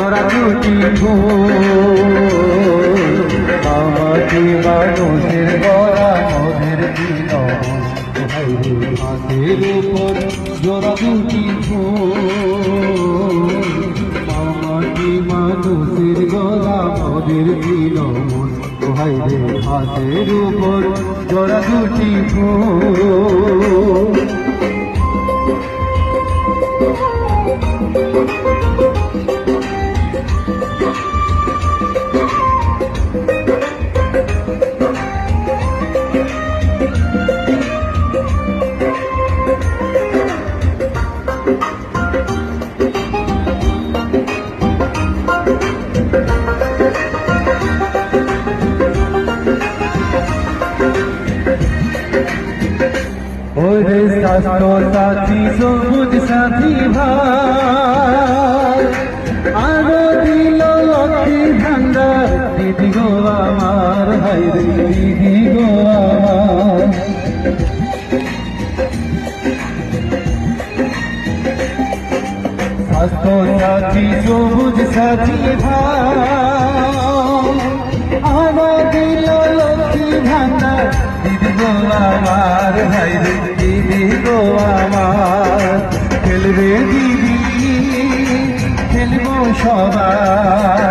জোড়া দুটি আমাকে মানুষের গড়া মনের মিলন হাতের উপর জোড়া দুটি আমাকে মানুষের গড়া মনের মিলন হাই রে হাতের উপর জোড়া দুটি ওরে স্বাস্থ্য সাথী সবুজ সাথী ভাই আরো দিল লক্ষ্মী ভান্ডার দিদি গো আমার ভাই রে দিদি গো আমার স্বাস্থ্য সাথী সবুজ সাথী ভাই আরো দিল লক্ষ্মী ভান্ডার দিদি গো আমার ভাই রে দিদি গো আমার খেলবে দিদি খেলবো সবাই